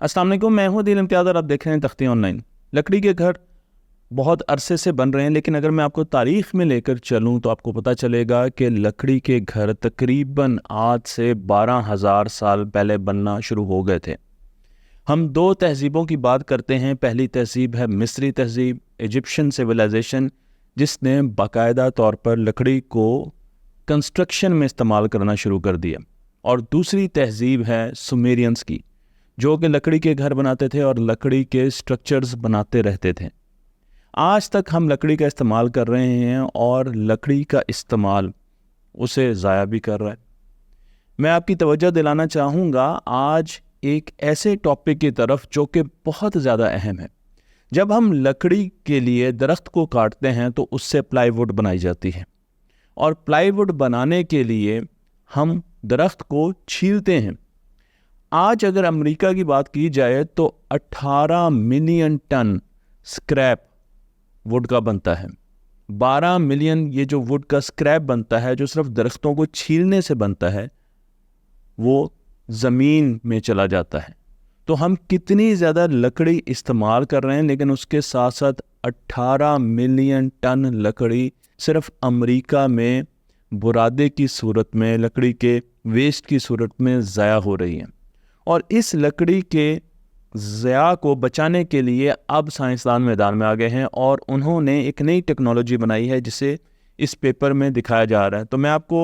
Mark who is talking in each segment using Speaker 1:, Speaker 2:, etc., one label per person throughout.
Speaker 1: अस्सलाम वालेकुम, मैं हूं दिल इम्तियाज़ और आप देख रहे हैं तख्ती ऑनलाइन। लकड़ी के घर बहुत अरसे से बन रहे हैं, लेकिन अगर मैं आपको तारीख़ में लेकर चलूं तो आपको पता चलेगा कि लकड़ी के घर तकरीबन आज से 12,000 साल पहले बनना शुरू हो गए थे। हम दो तहज़ीबों की बात करते हैं। पहली तहज़ीब है मिस्री तहज़ीब, इजिप्शियन सिविलाइजेशन, जिसने बाकायदा तौर पर लकड़ी को कंस्ट्रक्शन में इस्तेमाल करना शुरू कर दिया। और दूसरी तहज़ीब है सुमेरियंस की, जो कि लकड़ी के घर बनाते थे और लकड़ी के स्ट्रक्चर्स बनाते रहते थे। आज तक हम लकड़ी का इस्तेमाल कर रहे हैं और लकड़ी का इस्तेमाल उसे ज़ाया भी कर रहा है। मैं आपकी तवज्जो दिलाना चाहूँगा आज एक ऐसे टॉपिक की तरफ जो कि बहुत ज़्यादा अहम है। जब हम लकड़ी के लिए दरख्त को काटते हैं तो उससे प्लाईवुड बनाई जाती है, और प्लाईवुड बनाने के लिए हम दरख्त को छीलते हैं। आज अगर अमेरिका की बात की जाए तो 18 मिलियन टन स्क्रैप वुड का बनता है। 12 मिलियन ये जो वुड का स्क्रैप बनता है, जो सिर्फ दरख्तों को छीलने से बनता है, वो ज़मीन में चला जाता है। तो हम कितनी ज़्यादा लकड़ी इस्तेमाल कर रहे हैं, लेकिन उसके साथ साथ 18 मिलियन टन लकड़ी सिर्फ अमेरिका में बुरादे की सूरत में, लकड़ी के वेस्ट की सूरत में ज़ाया हो रही है। और इस लकड़ी के ज़या को बचाने के लिए अब साइंसदान मैदान में आ गए हैं और उन्होंने एक नई टेक्नोलॉजी बनाई है जिसे इस पेपर में दिखाया जा रहा है। तो मैं आपको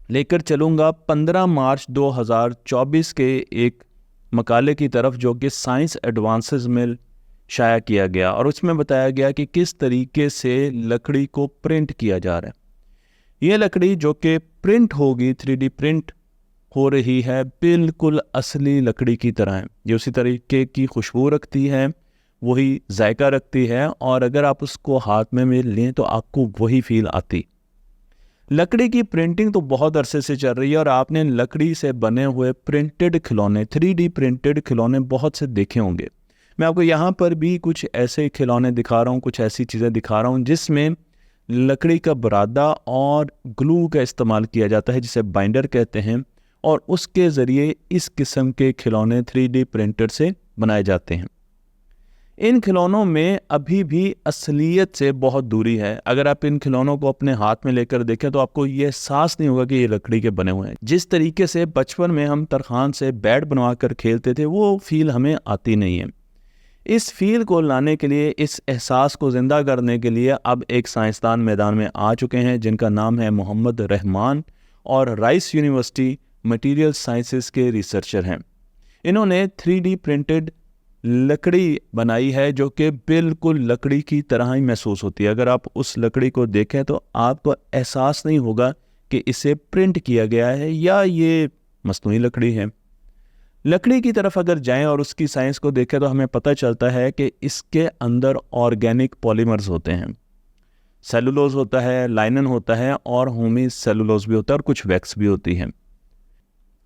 Speaker 1: लेकर चलूँगा 15 मार्च 2024 के एक मकाले की तरफ, जो कि साइंस एडवांसेस में शाया किया गया, और उसमें बताया गया कि किस तरीके से लकड़ी को प्रिंट किया जा रहा है। ये लकड़ी जो कि प्रिंट होगी, 3D प्रिंट हो रही है, बिल्कुल असली लकड़ी की तरह है। ये उसी तरीके की खुशबू रखती है, वही जायका रखती है, और अगर आप उसको हाथ में लें तो आपको वही फील आती। लकड़ी की प्रिंटिंग तो बहुत अरसे से चल रही है और आपने लकड़ी से बने हुए प्रिंटेड खिलौने, 3D प्रिंटेड खिलौने बहुत से देखे होंगे। मैं आपको यहाँ पर भी कुछ ऐसे खिलौने दिखा रहा हूँ, कुछ ऐसी चीज़ें दिखा रहा हूँ जिसमें लकड़ी का बुरादा और ग्लू का इस्तेमाल किया जाता है, जिसे बाइंडर कहते हैं, और उसके ज़रिए इस किस्म के खिलौने 3D प्रिंटर से बनाए जाते हैं। इन खिलौनों में अभी भी असलियत से बहुत दूरी है। अगर आप इन खिलौनों को अपने हाथ में लेकर देखें तो आपको ये एहसास नहीं होगा कि ये लकड़ी के बने हुए हैं। जिस तरीके से बचपन में हम तरखान से बैट बनवा कर खेलते थे, वो फील हमें आती नहीं है। इस फील को लाने के लिए, इस एहसास को ज़िंदा करने के लिए अब एक साइंसदान मैदान में आ चुके हैं, जिनका नाम है मोहम्मद रहमान, और राइस यूनिवर्सिटी मटेरियल साइंसेस के रिसर्चर हैं। इन्होंने 3D प्रिंटेड लकड़ी बनाई है जो कि बिल्कुल लकड़ी की तरह ही महसूस होती है। अगर आप उस लकड़ी को देखें तो आपको एहसास नहीं होगा कि इसे प्रिंट किया गया है या ये मस्नूई लकड़ी है। लकड़ी की तरफ अगर जाएं और उसकी साइंस को देखें तो हमें पता चलता है कि इसके अंदर ऑर्गेनिक पॉलीमर्स होते हैं। सेलुलोज होता है, लाइनन होता है, और होमी सेलुलोज भी होता है, और कुछ वैक्स भी होती है।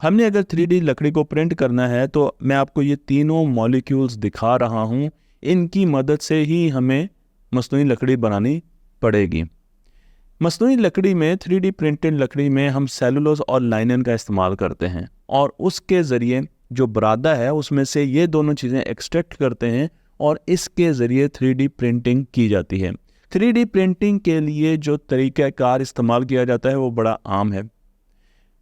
Speaker 1: हमने अगर 3D लकड़ी को प्रिंट करना है तो मैं आपको ये तीनों मॉलिक्यूल्स दिखा रहा हूँ, इनकी मदद से ही हमें मस्नूई लकड़ी बनानी पड़ेगी। मस्नूई लकड़ी में, 3D प्रिंटेड लकड़ी में हम सेलुलोज और लाइनन का इस्तेमाल करते हैं, और उसके ज़रिए जो बुरादा है उसमें से ये दोनों चीज़ें एक्सट्रैक्ट करते हैं, और इसके ज़रिए 3D प्रिंटिंग की जाती है। 3D प्रिंटिंग के लिए जो तरीक़ाकार इस्तेमाल किया जाता है वो बड़ा आम है।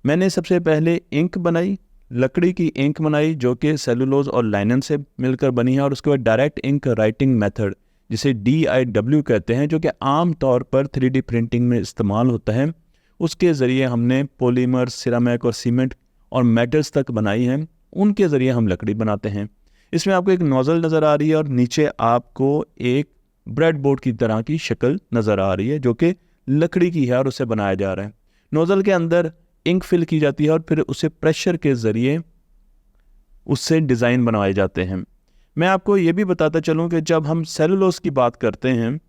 Speaker 1: मैंने सबसे पहले इंक बनाई, लकड़ी की इंक बनाई जो कि सेलुलोज और लाइनन से मिलकर बनी है, और उसके बाद डायरेक्ट इंक राइटिंग मेथड, जिसे DIW कहते हैं, जो कि आम तौर पर 3D प्रिंटिंग में इस्तेमाल होता है, उसके ज़रिए हमने पॉलीमर, सिरामिक और सीमेंट और मेटल्स तक बनाई हैं। उनके ज़रिए हम लकड़ी बनाते हैं। इसमें आपको एक नोज़ल नज़र आ रही है और नीचे आपको एक ब्रेड बोर्ड की तरह की शक्ल नज़र आ रही है जो कि लकड़ी की है और उसे बनाया जा रहा है। नोज़ल के अंदर इंक फिल की जाती है और फिर उसे प्रेशर के ज़रिए उससे डिज़ाइन बनवाए जाते हैं। मैं आपको ये भी बताता चलूँ कि जब हम सेलुलोज की बात करते हैं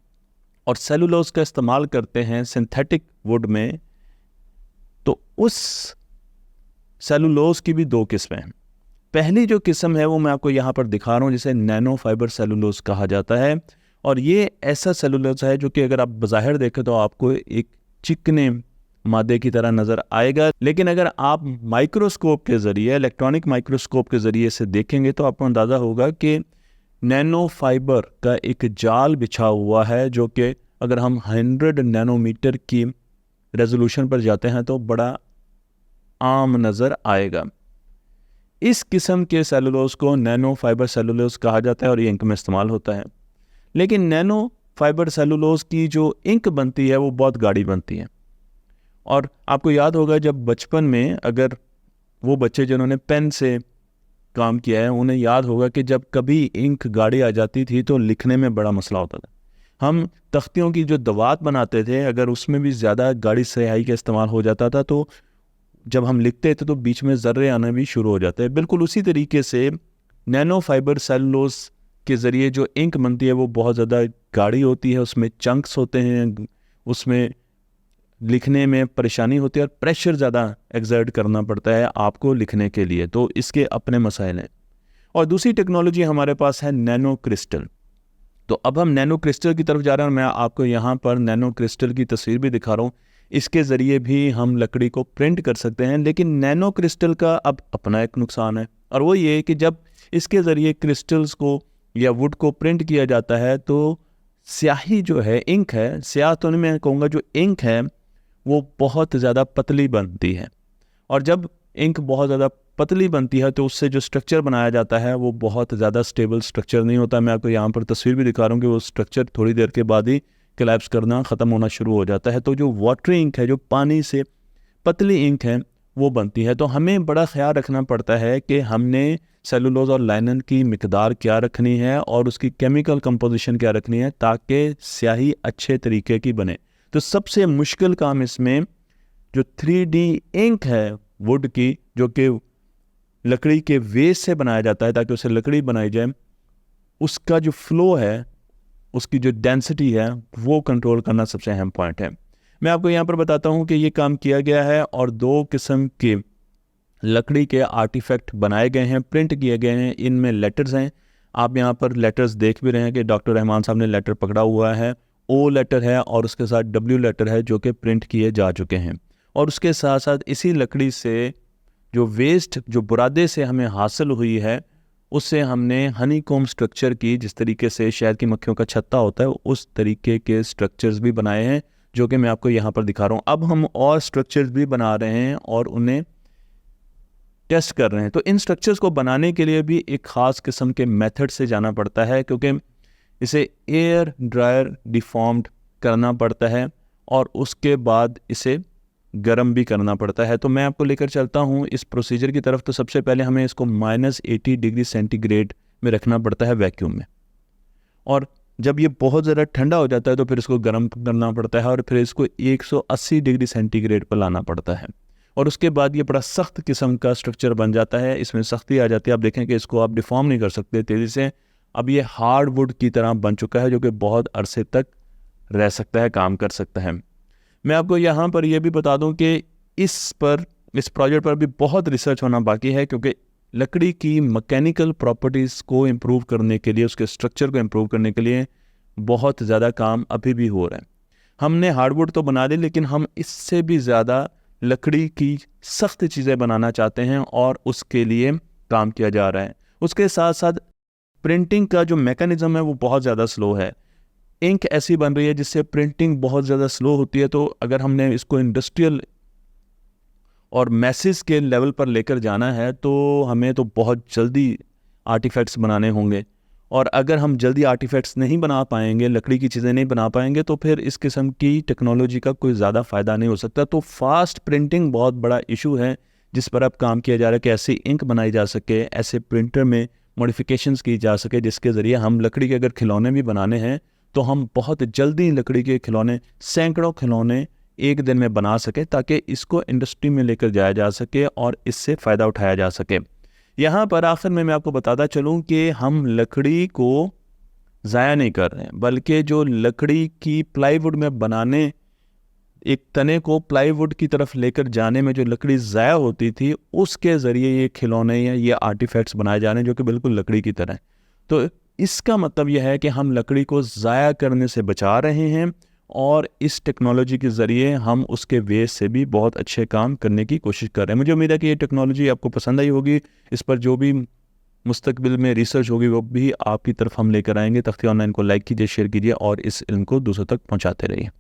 Speaker 1: और सेलुलोज का इस्तेमाल करते हैं सिंथेटिक वुड में, तो उस सेलुलोज की भी दो किस्में हैं। पहली जो किस्म है वो मैं आपको यहाँ पर दिखा रहा हूँ, जिसे नैनो फाइबर सेलुलोज कहा जाता है, और ये ऐसा सेलुलोज है जो कि अगर आप बज़ाहिर देखें तो आपको एक चिकने मादे की तरह नज़र आएगा। लेकिन अगर आप माइक्रोस्कोप के ज़रिए, इलेक्ट्रॉनिक माइक्रोस्कोप के ज़रिए से देखेंगे तो आपको अंदाज़ा होगा कि नैनो फाइबर का एक जाल बिछा हुआ है, जो कि अगर हम 100 नैनोमीटर की रेजोल्यूशन पर जाते हैं तो बड़ा आम नज़र आएगा। इस किस्म के सेलुलोज को नैनो फाइबर सेलुलोज कहा जाता है और ये इंक में इस्तेमाल होता है। लेकिन नैनो फाइबर सेलुलोज की जो इंक बनती है वो बहुत गाढ़ी बनती है। और आपको याद होगा जब बचपन में, अगर वो बच्चे जिन्होंने पेन से काम किया है उन्हें याद होगा कि जब कभी इंक गाढ़ी आ जाती थी तो लिखने में बड़ा मसला होता था। हम तख्तियों की जो दवात बनाते थे, अगर उसमें भी ज़्यादा गाढ़ी स्याही का इस्तेमाल हो जाता था तो जब हम लिखते थे तो बीच में ज़र्रे आना भी शुरू हो जाते हैं। बिल्कुल उसी तरीके से नैनो फाइबर सेलुलोज के ज़रिए जो इंक बनती है वो बहुत ज़्यादा गाढ़ी होती है, उसमें चंक्स होते हैं, उसमें लिखने में परेशानी होती है और प्रेशर ज़्यादा एक्सर्ट करना पड़ता है आपको लिखने के लिए, तो इसके अपने मसाइल हैं। और दूसरी टेक्नोलॉजी हमारे पास है नैनो क्रिस्टल। तो अब हम नैनो क्रिस्टल की तरफ जा रहे हैं और मैं आपको यहाँ पर नैनो क्रिस्टल की तस्वीर भी दिखा रहा हूँ। इसके ज़रिए भी हम लकड़ी को प्रिंट कर सकते हैं, लेकिन नैनो क्रिस्टल का अब अपना एक नुकसान है, और वो ये कि जब इसके ज़रिए क्रिस्टल्स को या वुड को प्रिंट किया जाता है तो स्याही जो है, इंक है, स्याह तो नहीं मैं कहूँगा, जो इंक है वो बहुत ज़्यादा पतली बनती है। और जब इंक बहुत ज़्यादा पतली बनती है तो उससे जो स्ट्रक्चर बनाया जाता है वो बहुत ज़्यादा स्टेबल स्ट्रक्चर नहीं होता। मैं आपको यहाँ पर तस्वीर भी दिखा रहा हूँ कि वो स्ट्रक्चर थोड़ी देर के बाद ही कोलैप्स करना ख़त्म होना शुरू हो जाता है। तो जो वाटरी इंक है, जो पानी से पतली इंक है, वो बनती है। तो हमें बड़ा ख्याल रखना पड़ता है कि हमने सेलुलोज और लाइनन की मिकदार क्या रखनी है और उसकी केमिकल कंपोजिशन क्या रखनी है ताकि स्याही अच्छे तरीके की बने। तो सबसे मुश्किल काम इसमें जो 3D इंक है वुड की, जो कि लकड़ी के वेस्ट से बनाया जाता है ताकि उससे लकड़ी बनाई जाए, उसका जो फ्लो है, उसकी जो डेंसिटी है, वो कंट्रोल करना सबसे अहम पॉइंट है। मैं आपको यहाँ पर बताता हूँ कि ये काम किया गया है और 2 किस्म के लकड़ी के आर्टिफैक्ट बनाए गए हैं, प्रिंट किए गए हैं। इनमें लेटर्स हैं, आप यहाँ पर लेटर्स देख भी रहे हैं कि डॉक्टर रहमान साहब ने लेटर पकड़ा हुआ है। ओ लेटर है और उसके साथ डब्ल्यू लेटर है जो कि प्रिंट किए जा चुके हैं। और उसके साथ साथ इसी लकड़ी से जो वेस्ट, जो बुरादे से हमें हासिल हुई है, उससे हमने हनी कॉम्ब स्ट्रक्चर की, जिस तरीके से शहद की मक्खियों का छत्ता होता है, उस तरीके के स्ट्रक्चर्स भी बनाए हैं जो कि मैं आपको यहाँ पर दिखा रहा हूँ। अब हम और स्ट्रक्चर्स भी बना रहे हैं और उन्हें टेस्ट कर रहे हैं। तो इन स्ट्रक्चर्स को बनाने के लिए भी एक ख़ास किस्म के मेथड से जाना पड़ता है, क्योंकि इसे एयर ड्रायर डिफॉर्म्ड करना पड़ता है और उसके बाद इसे गर्म भी करना पड़ता है। तो मैं आपको लेकर चलता हूँ इस प्रोसीजर की तरफ। तो सबसे पहले हमें इसको -80 डिग्री सेंटीग्रेड में रखना पड़ता है वैक्यूम में, और जब ये बहुत ज़्यादा ठंडा हो जाता है तो फिर इसको गर्म करना पड़ता है और फिर इसको 180 डिग्री सेंटीग्रेड पर लाना पड़ता है। और उसके बाद ये बड़ा सख्त किस्म का स्ट्रक्चर बन जाता है, इसमें सख्ती आ जाती है। आप देखें कि इसको आप डिफॉर्म नहीं कर सकते तेज़ी से। अब ये हार्ड वुड की तरह बन चुका है जो कि बहुत अरसे तक रह सकता है, काम कर सकता है। मैं आपको यहाँ पर यह भी बता दूं कि इस प्रोजेक्ट पर भी बहुत रिसर्च होना बाकी है, क्योंकि लकड़ी की मैकेनिकल प्रॉपर्टीज़ को इम्प्रूव करने के लिए, उसके स्ट्रक्चर को इम्प्रूव करने के लिए बहुत ज़्यादा काम अभी भी हो रहा है। हमने हार्डवुड तो बना ली, लेकिन हम इससे भी ज़्यादा लकड़ी की सख्त चीज़ें बनाना चाहते हैं और उसके लिए काम किया जा रहा है। उसके साथ साथ प्रिंटिंग का जो मैकेनिज़्म है वो बहुत ज़्यादा स्लो है। इंक ऐसी बन रही है जिससे प्रिंटिंग बहुत ज़्यादा स्लो होती है। तो अगर हमने इसको इंडस्ट्रियल और मैसेज के लेवल पर लेकर जाना है तो हमें तो बहुत जल्दी आर्टिफैक्ट्स बनाने होंगे, और अगर हम जल्दी आर्टिफैक्ट्स नहीं बना पाएंगे, लकड़ी की चीज़ें नहीं बना पाएंगे, तो फिर इस किस्म की टेक्नोलॉजी का कोई ज़्यादा फ़ायदा नहीं हो सकता। तो फास्ट प्रिंटिंग बहुत बड़ा इशू है जिस पर अब काम किया जा रहा है कि ऐसी इंक बनाई जा सके, ऐसे प्रिंटर में मॉडिफिकेशंस की जा सके जिसके ज़रिए हम लकड़ी के अगर खिलौने भी बनाने हैं तो हम बहुत जल्दी लकड़ी के खिलौने, सैकड़ों खिलौने एक दिन में बना सके, ताकि इसको इंडस्ट्री में लेकर जाया जा सके और इससे फ़ायदा उठाया जा सके। यहाँ पर आखिर में मैं आपको बताता चलूँ कि हम लकड़ी को ज़ाया नहीं कर रहे हैं, बल्कि जो लकड़ी की प्लाईवुड में बनाने, एक तने को प्लाईवुड की तरफ लेकर जाने में जो लकड़ी ज़ाया होती थी, उसके ज़रिए ये खिलौने या ये आर्टिफैक्ट्स बनाए जा रहे हैं जो कि बिल्कुल लकड़ी की तरह। तो इसका मतलब यह है कि हम लकड़ी को ज़ाया करने से बचा रहे हैं और इस टेक्नोलॉजी के ज़रिए हम उसके वेस्ट से भी बहुत अच्छे काम करने की कोशिश कर रहे हैं। मुझे उम्मीद है कि ये टेक्नोलॉजी आपको पसंद आई होगी। इस पर जो भी मुस्तकबिल में रिसर्च होगी वो भी आपकी तरफ हम लेकर आएंगे। तख्ती ऑनलाइन को लाइक कीजिए, शेयर कीजिए और इस इल्म को दूसरों तक पहुँचाते रहिए।